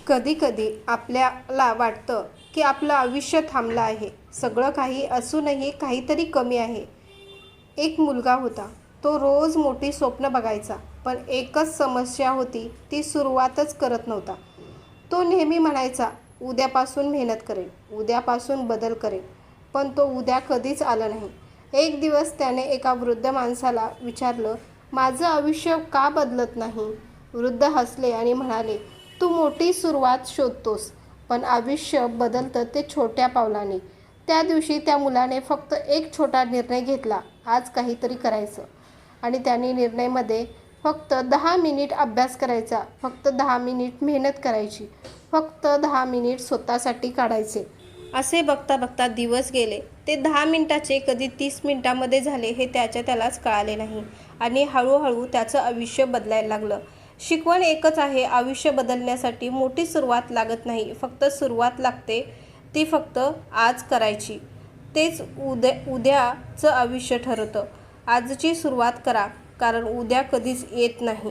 कधी-कधी आपल्याला वाटतं की आपलं आयुष्य थांबलं आहे. सगळं काही असूनही काहीतरी कमी आहे. एक मुलगा होता. तो रोज मोठी स्वप्न बघायचा. पण एकच समस्या होती, ती सुरुवातच करत नव्हता. तो नेहमी म्हणायचा, उद्यापासून मेहनत करेन, उद्यापासून बदल करेन. पण तो उद्या कधीच आला नाही. एक दिवस त्याने एका वृद्ध माणसाला विचारलं, माझं आयुष्य का बदलत नाही? वृद्ध हसले आणि म्हणाले, तू मोठी सुरुवात शोधतोस, पण आयुष्य बदलतं ते छोट्या पावलाने. त्या दिवशी त्या मुलाने फक्त एक छोटा निर्णय घेतला, आज काहीतरी करायचं. आणि त्याने निर्णयामध्ये फक्त 10 मिनिट अभ्यास करायचा, फक्त 10 मिनिट मेहनत करायची, फक्त 10 मिनिट स्वतःसाठी काढायचे. असे बघता बघता दिवस गेले. ते 10 मिनिटाचे कधी 30 मिनिटांमध्ये झाले हे त्यालाच कळाले नाही. आणि हळूहळू त्याचं आयुष्य बदलायला लागलं. शिकवण एकच आहे, आयुष्य बदलण्यासाठी मोठी सुरुवात लागत नाही, फक्त सुरुवात लागते. ती फक्त आज करायची. तेच उद्याचं आयुष्य ठरवतं. आजची सुरुवात करा, कारण उद्या कधीच येत नाही.